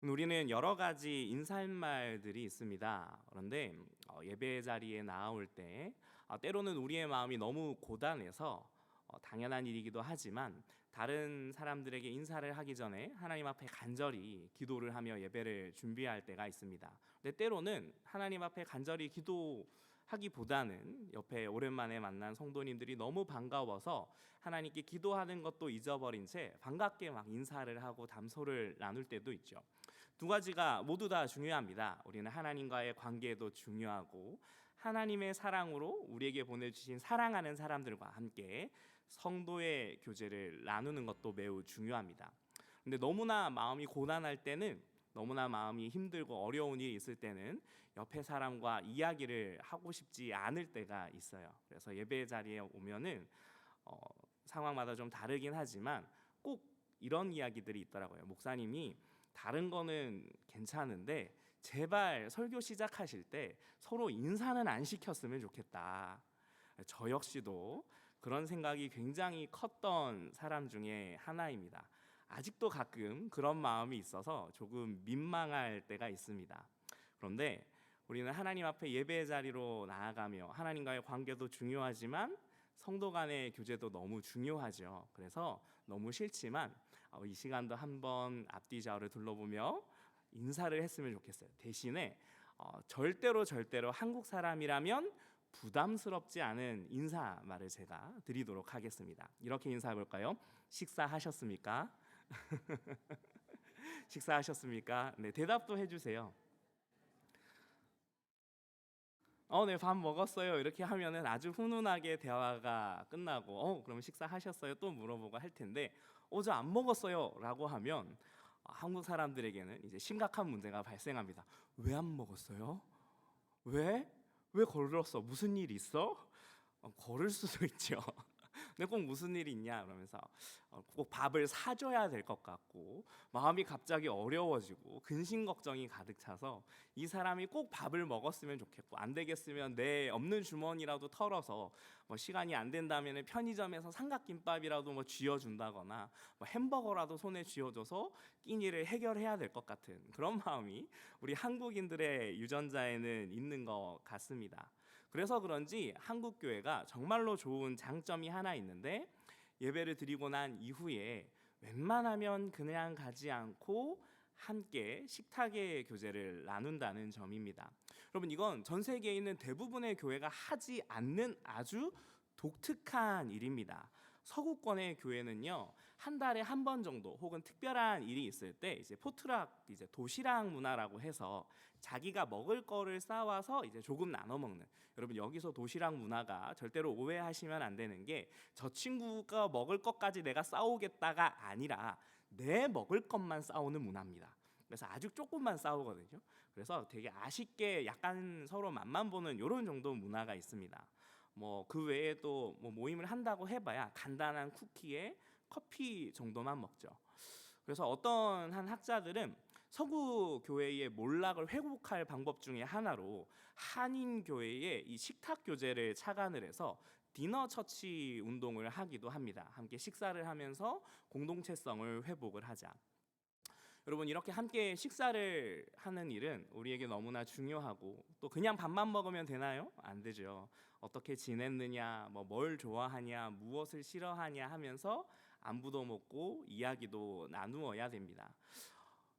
우리는 여러 가지 인사말들이 있습니다. 그런데 예배 자리에 나올 때 때로는 우리의 마음이 너무 고단해서 당연한 일이기도 하지만 다른 사람들에게 인사를 하기 전에 하나님 앞에 간절히 기도를 하며 예배를 준비할 때가 있습니다. 근데 때로는 하나님 앞에 간절히 기도하기보다는 옆에 오랜만에 만난 성도님들이 너무 반가워서 하나님께 기도하는 것도 잊어버린 채 반갑게 막 인사를 하고 담소를 나눌 때도 있죠. 두 가지가 모두 다 중요합니다. 우리는 하나님과의 관계도 중요하고 하나님의 사랑으로 우리에게 보내주신 사랑하는 사람들과 함께 성도의 교제를 나누는 것도 매우 중요합니다. 근데 너무나 마음이 고단할 때는, 너무나 마음이 힘들고 어려운 일이 있을 때는 옆에 사람과 이야기를 하고 싶지 않을 때가 있어요. 그래서 예배 자리에 오면은 상황마다 좀 다르긴 하지만 꼭 이런 이야기들이 있더라고요. 목사님이 다른 거는 괜찮은데 제발 설교 시작하실 때 서로 인사는 안 시켰으면 좋겠다. 저 역시도 그런 생각이 굉장히 컸던 사람 중에 하나입니다. 아직도 가끔 그런 마음이 있어서 조금 민망할 때가 있습니다. 그런데 우리는 하나님 앞에 예배 자리로 나아가며 하나님과의 관계도 중요하지만 성도 간의 교제도 너무 중요하죠. 그래서 너무 싫지만 이 시간도 한번 앞뒤 좌우를 둘러보며 인사를 했으면 좋겠어요. 대신에 절대로 한국 사람이라면 부담스럽지 않은 인사말을 제가 드리도록 하겠습니다. 이렇게 인사해 볼까요? 식사하셨습니까? 식사하셨습니까? 네, 대답도 해주세요. 네, 밥 먹었어요. 이렇게 하면은 아주 훈훈하게 대화가 끝나고, 그럼 식사하셨어요? 또 물어보고 할 텐데, 저 안 먹었어요라고 하면 한국 사람들에게는 이제 심각한 문제가 발생합니다. 왜 안 먹었어요? 왜? 왜 걸었어? 무슨 일 있어? 걸을 수도 있죠. 근데 꼭 무슨 일이 있냐 그러면서 꼭 밥을 사줘야 될 것 같고 마음이 갑자기 어려워지고 근심 걱정이 가득 차서 이 사람이 꼭 밥을 먹었으면 좋겠고 안 되겠으면 내 없는 주머니라도 털어서 시간이 안 된다면 편의점에서 삼각김밥이라도 쥐어준다거나 햄버거라도 손에 쥐어줘서 끼니를 해결해야 될 것 같은 그런 마음이 우리 한국인들의 유전자에는 있는 것 같습니다. 그래서 그런지 한국 교회가 정말로 좋은 장점이 하나 있는데 예배를 드리고 난 이후에 웬만하면 그냥 가지 않고 함께 식탁의 교제를 나눈다는 점입니다. 여러분, 이건 전 세계에 있는 대부분의 교회가 하지 않는 아주 독특한 일입니다. 서구권의 교회는요, 한 달에 한 번 정도 혹은 특별한 일이 있을 때 이제 포트락, 이제 도시락 문화라고 해서 자기가 먹을 거를 싸와서 이제 조금 나눠 먹는. 여러분, 여기서 도시락 문화가 절대로 오해하시면 안 되는 게 저 친구가 먹을 것까지 내가 싸우겠다가 아니라 내 먹을 것만 싸우는 문화입니다. 그래서 아주 조금만 싸우거든요. 그래서 되게 아쉽게 약간 서로 맛만 보는 이런 정도 문화가 있습니다. 그 외에도 모임을 한다고 해봐야 간단한 쿠키에 커피 정도만 먹죠. 그래서 어떤 한 학자들은 서구 교회의 몰락을 회복할 방법 중에 하나로 한인 교회의 이 식탁 교제를 착안을 해서 디너 처치 운동을 하기도 합니다. 함께 식사를 하면서 공동체성을 회복을 하자. 여러분, 이렇게 함께 식사를 하는 일은 우리에게 너무나 중요하고 또 그냥 밥만 먹으면 되나요? 안 되죠. 어떻게 지냈느냐, 뭘 좋아하냐, 무엇을 싫어하냐 하면서 안부도 묻고 이야기도 나누어야 됩니다.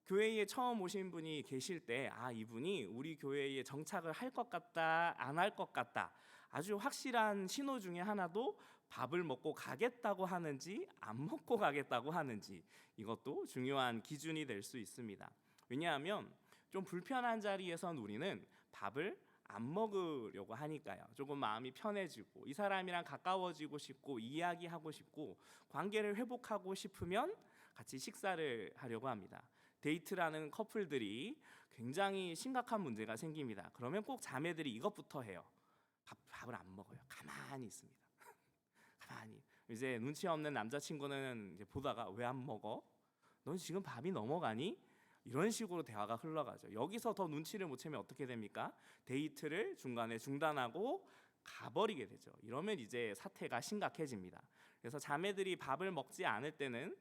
교회에 처음 오신 분이 계실 때 이분이 우리 교회에 정착을 할 것 같다, 안 할 것 같다, 아주 확실한 신호 중에 하나도 밥을 먹고 가겠다고 하는지 안 먹고 가겠다고 하는지, 이것도 중요한 기준이 될 수 있습니다. 왜냐하면 좀 불편한 자리에선 우리는 밥을 안 먹으려고 하니까요. 조금 마음이 편해지고 이 사람이랑 가까워지고 싶고 이야기하고 싶고 관계를 회복하고 싶으면 같이 식사를 하려고 합니다. 데이트라는 커플들이 굉장히 심각한 문제가 생깁니다. 그러면 꼭 자매들이 이것부터 해요. 밥을 안 먹어요. 가만히 있습니다. 가만히. 이제 눈치 없는 남자친구는 이제 보다가 왜 안 먹어? 넌 지금 밥이 넘어가니? 이런 식으로 대화가 흘러가죠. 여기서 더 눈치를 못 채면 어떻게 됩니까? 데이트를 중간에 중단하고 가버리게 되죠. 이러면 이제 사태가 심각해집니다. 그래서 자매들이 밥을 먹지 않을 때는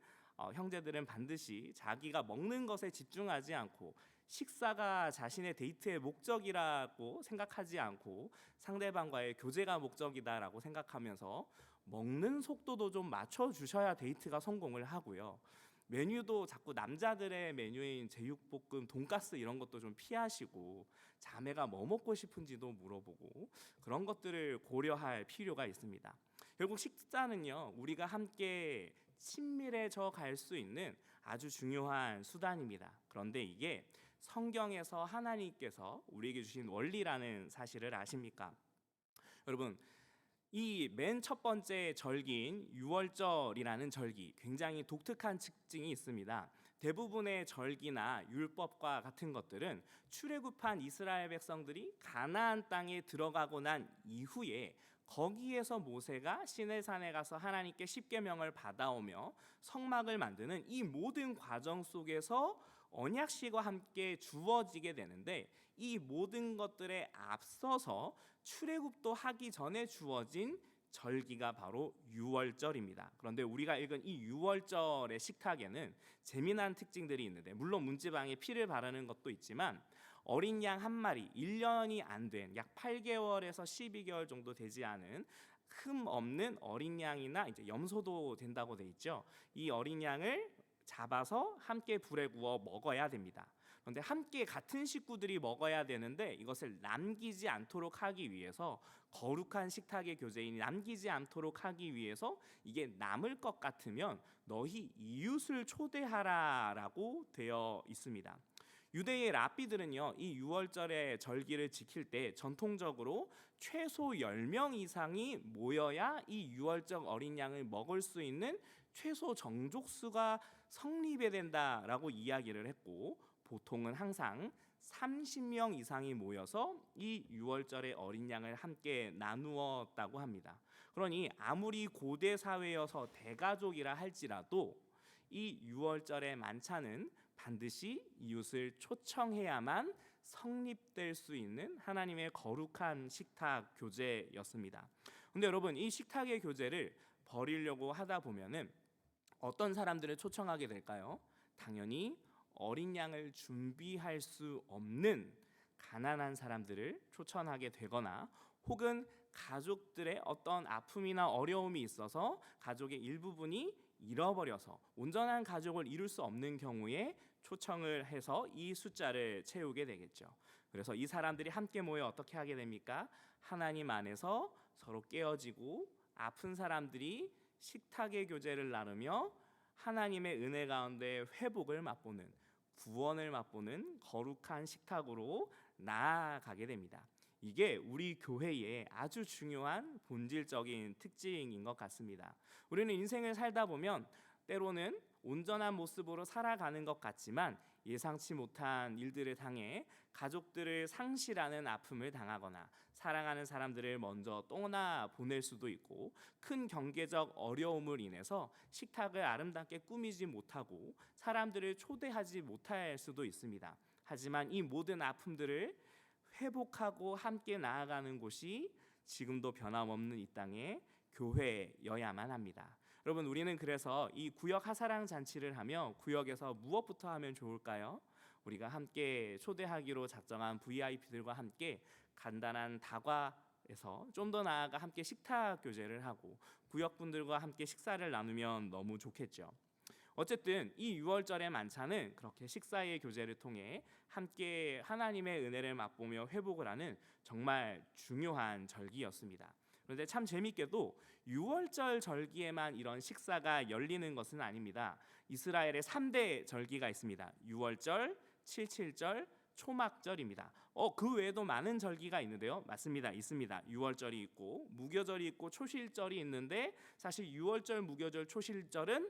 형제들은 반드시 자기가 먹는 것에 집중하지 않고 식사가 자신의 데이트의 목적이라고 생각하지 않고 상대방과의 교제가 목적이다라고 생각하면서 먹는 속도도 좀 맞춰주셔야 데이트가 성공을 하고요. 메뉴도 자꾸 남자들의 메뉴인 제육볶음, 돈가스 이런 것도 좀 피하시고 자매가 뭐 먹고 싶은지도 물어보고 그런 것들을 고려할 필요가 있습니다. 결국 식사는요, 우리가 함께 친밀해져 갈 수 있는 아주 중요한 수단입니다. 그런데 이게 성경에서 하나님께서 우리에게 주신 원리라는 사실을 아십니까? 여러분, 이 맨 첫 번째 절기인 유월절이라는 절기, 굉장히 독특한 특징이 있습니다. 대부분의 절기나 율법과 같은 것들은 출애굽한 이스라엘 백성들이 가나안 땅에 들어가고 난 이후에 거기에서 모세가 시내산에 가서 하나님께 십계명을 받아오며 성막을 만드는 이 모든 과정 속에서 언약식과 함께 주어지게 되는데, 이 모든 것들에 앞서서 출애굽도 하기 전에 주어진 절기가 바로 유월절입니다. 그런데 우리가 읽은 이 유월절의 식탁에는 재미난 특징들이 있는데, 물론 문지방에 피를 바르는 것도 있지만 어린 양 한 마리, 1년이 안 된 약 8개월에서 12개월 정도 되지 않은 흠 없는 어린 양이나 이제 염소도 된다고 돼 있죠. 이 어린 양을 잡아서 함께 불에 구워 먹어야 됩니다. 그런데 함께 같은 식구들이 먹어야 되는데 이것을 남기지 않도록 하기 위해서, 거룩한 식탁의 교제인 남기지 않도록 하기 위해서 이게 남을 것 같으면 너희 이웃을 초대하라라고 되어 있습니다. 유대의 랍비들은요, 이 유월절의 절기를 지킬 때 전통적으로 최소 10명 이상이 모여야 이 유월절 어린 양을 먹을 수 있는 최소 정족수가 성립이 된다라고 이야기를 했고, 보통은 항상 30명 이상이 모여서 이 유월절의 어린 양을 함께 나누었다고 합니다. 그러니 아무리 고대 사회여서 대가족이라 할지라도 이 유월절의 만찬은 반드시 이웃을 초청해야만 성립될 수 있는 하나님의 거룩한 식탁 교제였습니다. 근데 여러분, 이 식탁의 교제를 버리려고 하다 보면은 어떤 사람들을 초청하게 될까요? 당연히 어린 양을 준비할 수 없는 가난한 사람들을 초청하게 되거나, 혹은 가족들의 어떤 아픔이나 어려움이 있어서 가족의 일부분이 잃어버려서 온전한 가족을 이룰 수 없는 경우에 초청을 해서 이 숫자를 채우게 되겠죠. 그래서 이 사람들이 함께 모여 어떻게 하게 됩니까? 하나님 안에서 서로 깨어지고 아픈 사람들이 식탁의 교제를 나누며 하나님의 은혜 가운데 회복을 맛보는, 구원을 맛보는 거룩한 식탁으로 나아가게 됩니다. 이게 우리 교회의 아주 중요한 본질적인 특징인 것 같습니다. 우리는 인생을 살다 보면 때로는 온전한 모습으로 살아가는 것 같지만 예상치 못한 일들을 당해 가족들을 상실하는 아픔을 당하거나 사랑하는 사람들을 먼저 떠나 보낼 수도 있고, 큰 경제적 어려움을 인해서 식탁을 아름답게 꾸미지 못하고 사람들을 초대하지 못할 수도 있습니다. 하지만 이 모든 아픔들을 회복하고 함께 나아가는 곳이 지금도 변함없는 이 땅의 교회여야만 합니다. 여러분, 우리는 그래서 이 구역 하사랑 잔치를 하며 구역에서 무엇부터 하면 좋을까요? 우리가 함께 초대하기로 작정한 VIP들과 함께 간단한 다과에서 좀 더 나아가 함께 식탁 교제를 하고 구역분들과 함께 식사를 나누면 너무 좋겠죠. 어쨌든 이 유월절의 만찬은 그렇게 식사의 교제를 통해 함께 하나님의 은혜를 맛보며 회복을 하는 정말 중요한 절기였습니다. 그런데 참 재밌게도 유월절 절기에만 이런 식사가 열리는 것은 아닙니다. 이스라엘의 3대 절기가 있습니다. 유월절, 칠칠절, 초막절입니다. 그 외에도 많은 절기가 있는데요. 맞습니다. 있습니다. 유월절이 있고 무교절이 있고 초실절이 있는데, 사실 유월절, 무교절, 초실절은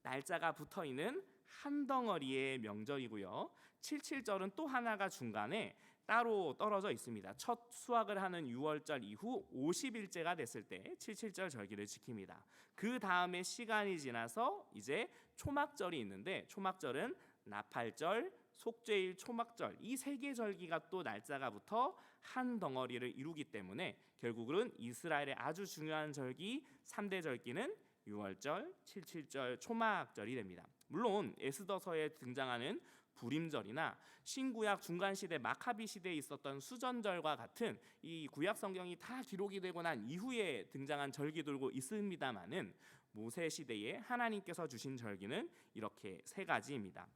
날짜가 붙어 있는 한 덩어리의 명절이고요. 칠칠절은 또 하나가 중간에 따로 떨어져 있습니다. 첫 수확을 하는 유월절 이후 50일째가 됐을 때 칠칠절 절기를 지킵니다. 그 다음에 시간이 지나서 이제 초막절이 있는데, 초막절은 나팔절, 속죄일, 초막절, 이 세 개 절기가 또 날짜가 붙어 한 덩어리를 이루기 때문에 결국은 이스라엘의 아주 중요한 절기 3대 절기는 유월절, 칠칠절, 초막절이 됩니다. 물론 에스더서에 등장하는 불임절이나 신구약 중간 시대 마카비 시대에 있었던 수전절과 같은 이 구약 성경이 다 기록이 되고 난 이후에 등장한 절기들도 있습니다만은 모세 시대에 하나님께서 주신 절기는 이렇게 세 가지입니다.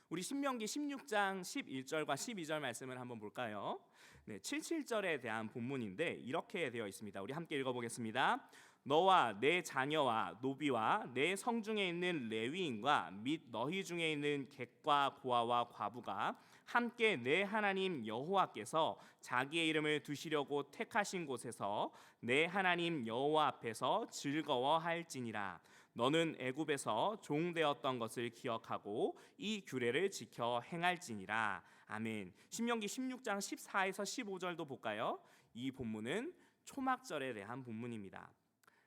우리 신명기 16장 11절과 12절 말씀을 한번 볼까요? 네, 77절에 대한 본문인데 이렇게 되어 있습니다. 우리 함께 읽어보겠습니다. 너와 내 자녀와 노비와 내 성중에 있는 레위인과 및 너희 중에 있는 객과 고아와 과부가 함께 내 하나님 여호와께서 자기의 이름을 두시려고 택하신 곳에서 내 하나님 여호와 앞에서 즐거워할지니라. 너는 애굽에서 종되었던 것을 기억하고 이 규례를 지켜 행할지니라. 아멘. 신명기 16장 14에서 15절도 볼까요? 이 본문은 초막절에 대한 본문입니다.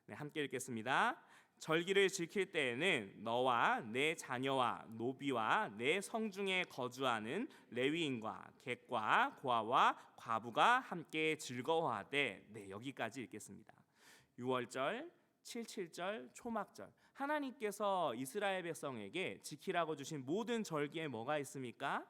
네, 함께 읽겠습니다. 절기를 지킬 때에는 너와 내 자녀와 노비와 내 성중에 거주하는 레위인과 객과 고아와 과부가 함께 즐거워하되. 네, 여기까지 읽겠습니다. 유월절, 칠칠절, 초막절, 하나님께서 이스라엘 백성에게 지키라고 주신 모든 절기에 뭐가 있습니까?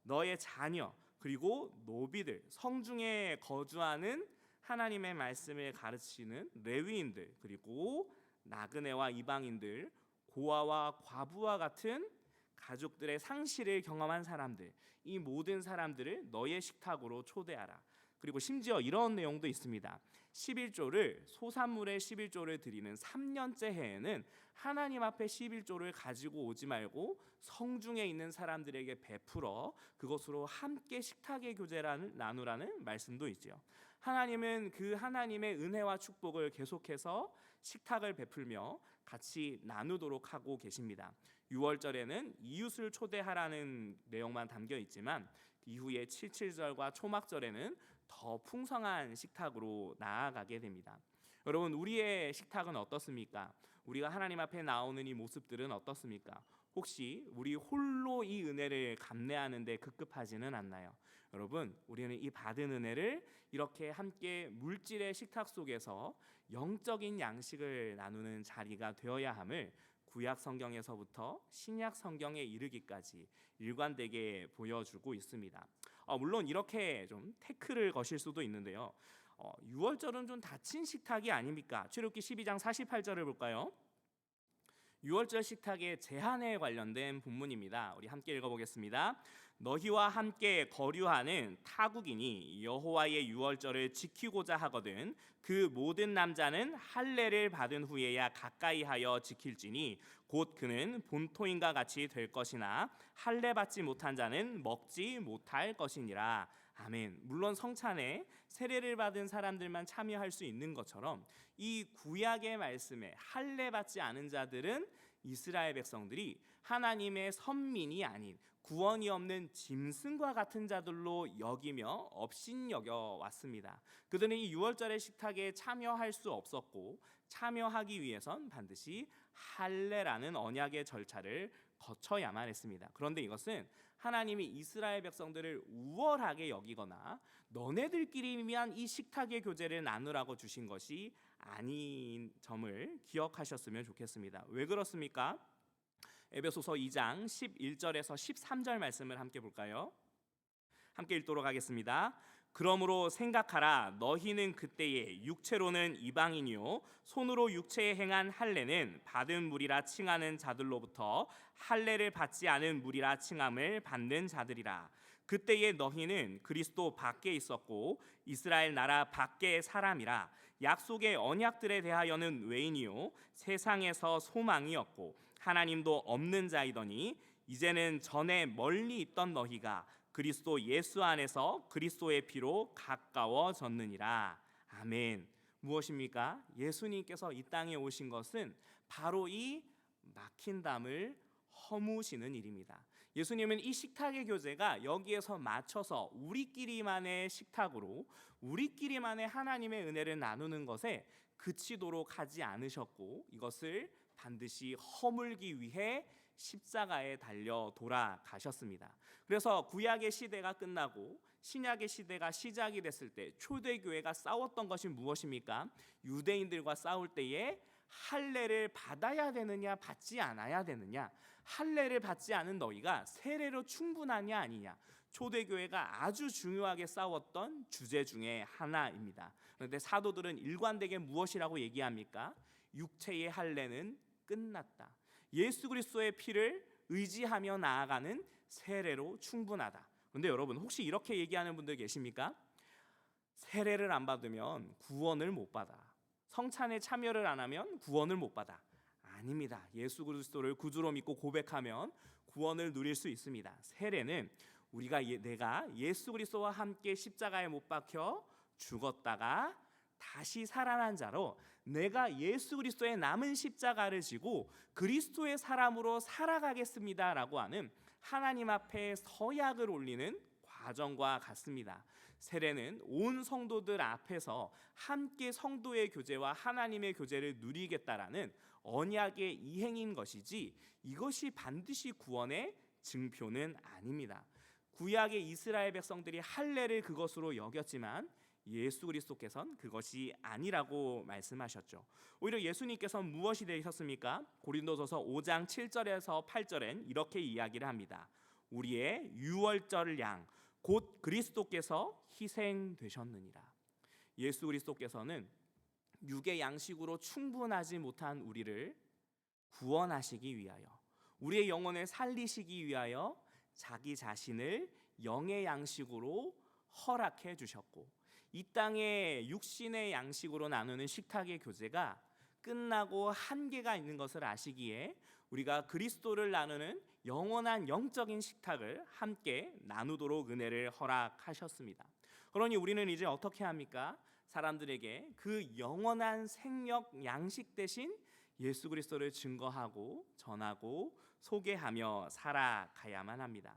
너의 자녀, 그리고 노비들, 성중에 거주하는 하나님의 말씀을 가르치는 레위인들, 그리고 나그네와 이방인들, 고아와 과부와 같은 가족들의 상실을 경험한 사람들, 이 모든 사람들을 너의 식탁으로 초대하라. 그리고 심지어 이런 내용도 있습니다. 11조를 소산물의 11조를 드리는 3년째 해에는 하나님 앞에 11조를 가지고 오지 말고 성중에 있는 사람들에게 베풀어 그것으로 함께 식탁의 교제를 나누라는 말씀도 있죠. 하나님은 그 하나님의 은혜와 축복을 계속해서 식탁을 베풀며 같이 나누도록 하고 계십니다. 6월절에는 이웃을 초대하라는 내용만 담겨 있지만 이후에 77절과 초막절에는 더 풍성한 식탁으로 나아가게 됩니다. 여러분, 우리의 식탁은 어떻습니까? 우리가 하나님 앞에 나오는 이 모습들은 어떻습니까? 혹시 우리 홀로 이 은혜를 감내하는 데 급급하지는 않나요? 여러분, 우리는 이 받은 은혜를 이렇게 함께 물질의 식탁 속에서 영적인 양식을 나누는 자리가 되어야 함을 구약 성경에서부터 신약 성경에 이르기까지 일관되게 보여주고 있습니다. 물론 이렇게 좀 태클을 거실 수도 있는데요. 6월절은 좀 닫힌 식탁이 아닙니까? 출애굽기 12장 48절을 볼까요? 6월절 식탁의 제한에 관련된 본문입니다. 우리 함께 읽어보겠습니다. 너희와 함께 거류하는 타국인이 여호와의 6월절을 지키고자 하거든 그 모든 남자는 할례를 받은 후에야 가까이하여 지킬지니 곧 그는 본토인과 같이 될 것이나 할례 받지 못한 자는 먹지 못할 것이니라. 아멘. 물론 성찬에 세례를 받은 사람들만 참여할 수 있는 것처럼 이 구약의 말씀에 할례 받지 않은 자들은 이스라엘 백성들이 하나님의 선민이 아닌 구원이 없는 짐승과 같은 자들로 여기며 업신여겨 왔습니다. 그들은 이 유월절의 식탁에 참여할 수 없었고 참여하기 위해선 반드시 할례라는 언약의 절차를 거쳐야만 했습니다. 그런데 이것은 하나님이 이스라엘 백성들을 우월하게 여기거나 너네들끼리 위한 이 식탁의 교제를 나누라고 주신 것이 아닌 점을 기억하셨으면 좋겠습니다. 왜 그렇습니까? 에베소서 2장 11절에서 13절 말씀을 함께 볼까요? 함께 읽도록 하겠습니다. 그러므로 생각하라. 너희는 그때에 육체로는 이방인이요 손으로 육체에 행한 할례는 받은 무리라 칭하는 자들로부터 할례를 받지 않은 무리라 칭함을 받는 자들이라. 그때에 너희는 그리스도 밖에 있었고 이스라엘 나라 밖의 사람이라. 약속의 언약들에 대하여는 외인이요 세상에서 소망이었고 하나님도 없는 자이더니 이제는 전에 멀리 있던 너희가 그리스도 예수 안에서 그리스도의 피로 가까워졌느니라. 아멘. 무엇입니까? 예수님께서 이 땅에 오신 것은 바로 이 막힌 담을 허무시는 일입니다. 예수님은 이 식탁의 교제가 여기에서 맞춰서 우리끼리만의 식탁으로 우리끼리만의 하나님의 은혜를 나누는 것에 그치도록 하지 않으셨고 이것을 반드시 허물기 위해 십자가에 달려 돌아가셨습니다. 그래서 구약의 시대가 끝나고 신약의 시대가 시작이 됐을 때 초대교회가 싸웠던 것이 무엇입니까? 유대인들과 싸울 때에 할례를 받아야 되느냐 받지 않아야 되느냐, 할례를 받지 않은 너희가 세례로 충분하냐 아니냐, 초대교회가 아주 중요하게 싸웠던 주제 중에 하나입니다. 그런데 사도들은 일관되게 무엇이라고 얘기합니까? 육체의 할례는 끝났다. 예수 그리스도의 피를 의지하며 나아가는 세례로 충분하다. 그런데 여러분, 혹시 이렇게 얘기하는 분들 계십니까? 세례를 안 받으면 구원을 못 받아. 성찬에 참여를 안 하면 구원을 못 받아. 아닙니다. 예수 그리스도를 구주로 믿고 고백하면 구원을 누릴 수 있습니다. 세례는 내가 예수 그리스도와 함께 십자가에 못 박혀 죽었다가 다시 살아난 자로 내가 예수 그리스도의 남은 십자가를 지고 그리스도의 사람으로 살아가겠습니다라고 하는 하나님 앞에 서약을 올리는 과정과 같습니다. 세례는 온 성도들 앞에서 함께 성도의 교제와 하나님의 교제를 누리겠다라는 언약의 이행인 것이지, 이것이 반드시 구원의 증표는 아닙니다. 구약의 이스라엘 백성들이 할례를 그것으로 여겼지만 예수 그리스도께서는 그것이 아니라고 말씀하셨죠. 오히려 예수님께서는 무엇이 되셨습니까? 고린도서서 5장 7절에서 8절엔 이렇게 이야기를 합니다. 우리의 유월절 양 곧 그리스도께서 희생되셨느니라. 예수 그리스도께서는 육의 양식으로 충분하지 못한 우리를 구원하시기 위하여, 우리의 영혼을 살리시기 위하여 자기 자신을 영의 양식으로 허락해 주셨고, 이 땅의 육신의 양식으로 나누는 식탁의 교제가 끝나고 한계가 있는 것을 아시기에 우리가 그리스도를 나누는 영원한 영적인 식탁을 함께 나누도록 은혜를 허락하셨습니다. 그러니 우리는 이제 어떻게 합니까? 사람들에게 그 영원한 생력 양식 대신 예수 그리스도를 증거하고 전하고 소개하며 살아가야만 합니다.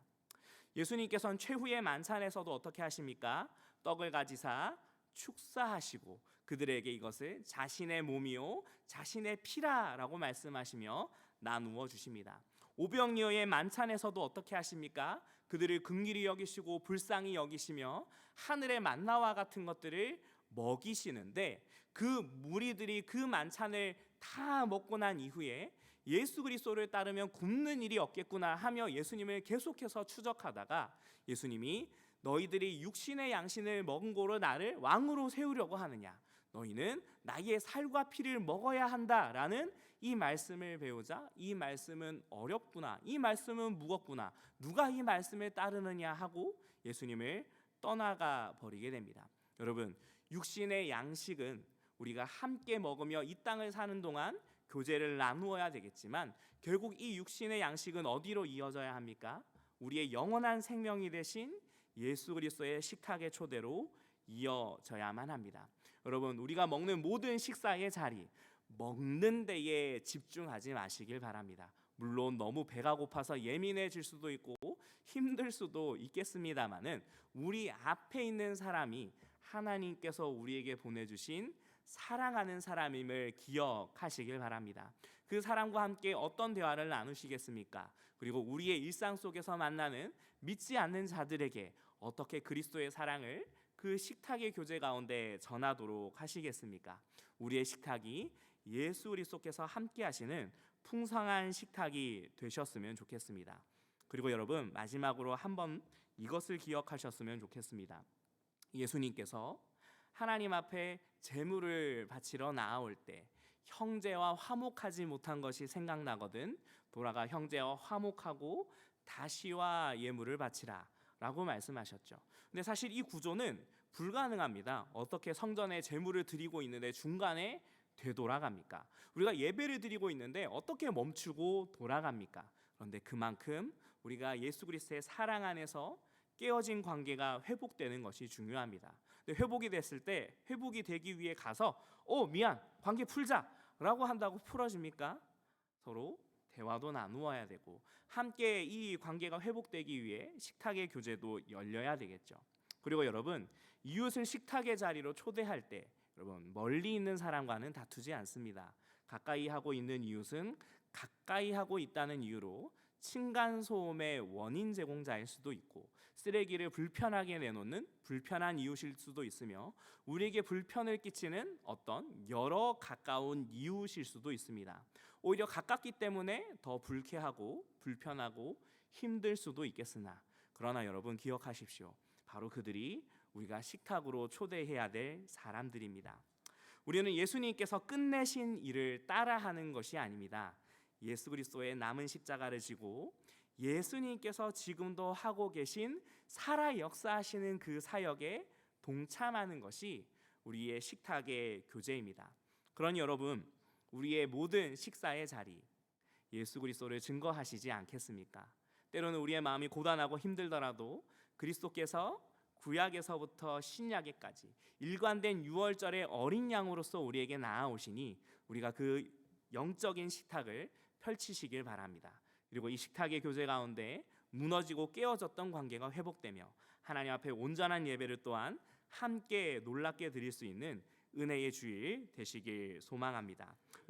예수님께서는 최후의 만찬에서도 어떻게 하십니까? 떡을 가지사 축사하시고 그들에게 이것을 자신의 몸이요 자신의 피라라고 말씀하시며 나누어 주십니다. 오병이어의 만찬에서도 어떻게 하십니까? 그들을 긍휼히 여기시고 불쌍히 여기시며 하늘의 만나와 같은 것들을 먹이시는데, 그 무리들이 그 만찬을 다 먹고 난 이후에 예수 그리스도를 따르면 굶는 일이 없겠구나 하며 예수님을 계속해서 추적하다가 예수님이 너희들이 육신의 양식을 먹은 고로 나를 왕으로 세우려고 하느냐, 너희는 나의 살과 피를 먹어야 한다라는 이 말씀을 배우자 이 말씀은 어렵구나, 이 말씀은 무겁구나, 누가 이 말씀을 따르느냐 하고 예수님을 떠나가 버리게 됩니다. 여러분, 육신의 양식은 우리가 함께 먹으며 이 땅을 사는 동안 교제를 나누어야 되겠지만 결국 이 육신의 양식은 어디로 이어져야 합니까? 우리의 영원한 생명이 되신 예수 그리스도의 식탁의 초대로 이어져야만 합니다. 여러분, 우리가 먹는 모든 식사의 자리, 먹는 데에 집중하지 마시길 바랍니다. 물론 너무 배가 고파서 예민해질 수도 있고 힘들 수도 있겠습니다만은 우리 앞에 있는 사람이 하나님께서 우리에게 보내주신 사랑하는 사람임을 기억하시길 바랍니다. 그 사람과 함께 어떤 대화를 나누시겠습니까? 그리고 우리의 일상 속에서 만나는 믿지 않는 자들에게 어떻게 그리스도의 사랑을 그 식탁의 교제 가운데 전하도록 하시겠습니까? 우리의 식탁이 예수 그리스도께서 함께 하시는 풍성한 식탁이 되셨으면 좋겠습니다. 그리고 여러분, 마지막으로 한번 이것을 기억하셨으면 좋겠습니다. 예수님께서 하나님 앞에 제물을 바치러 나아올 때 형제와 화목하지 못한 것이 생각나거든 돌아가 형제와 화목하고 다시와 예물을 바치라 라고 말씀하셨죠. 근데 사실 이 구조는 불가능합니다. 어떻게 성전에 제물을 드리고 있는데 중간에 되돌아갑니까? 우리가 예배를 드리고 있는데 어떻게 멈추고 돌아갑니까? 그런데 그만큼 우리가 예수 그리스도의 사랑 안에서 깨어진 관계가 회복되는 것이 중요합니다. 근데 회복이 됐을 때 회복이 되기 위해 가서 미안 관계 풀자 라고 한다고 풀어집니까? 서로 대화도 나누어야 되고 함께 이 관계가 회복되기 위해 식탁의 교제도 열려야 되겠죠. 그리고 여러분, 이웃을 식탁의 자리로 초대할 때 여러분 멀리 있는 사람과는 다투지 않습니다. 가까이 하고 있는 이웃은 가까이 하고 있다는 이유로 층간소음의 원인 제공자일 수도 있고, 쓰레기를 불편하게 내놓는 불편한 이웃일 수도 있으며, 우리에게 불편을 끼치는 어떤 여러 가까운 이웃일 수도 있습니다. 오히려 가깝기 때문에 더 불쾌하고 불편하고 힘들 수도 있겠으나, 그러나 여러분 기억하십시오. 바로 그들이 우리가 식탁으로 초대해야 될 사람들입니다. 우리는 예수님께서 끝내신 일을 따라하는 것이 아닙니다. 예수 그리스도의 남은 십자가를 지고 예수님께서 지금도 하고 계신 살아 역사하시는 그 사역에 동참하는 것이 우리의 식탁의 교제입니다. 그러니 여러분, 우리의 모든 식사의 자리, 예수 그리스도를 증거하시지 않겠습니까? 때로는 우리의 마음이 고단하고 힘들더라도 그리스도께서 구약에서부터 신약에까지 일관된 유월절의 어린 양으로서 우리에게 나아오시니 우리가 그 영적인 식탁을 펼치시길 바랍니다. 그리고 이 식탁의 교제 가운데 무너지고 깨어졌던 관계가 회복되며 하나님 앞에 온전한 예배를 또한 함께 놀랍게 드릴 수 있는 은혜의 주일 되시길 소망합니다.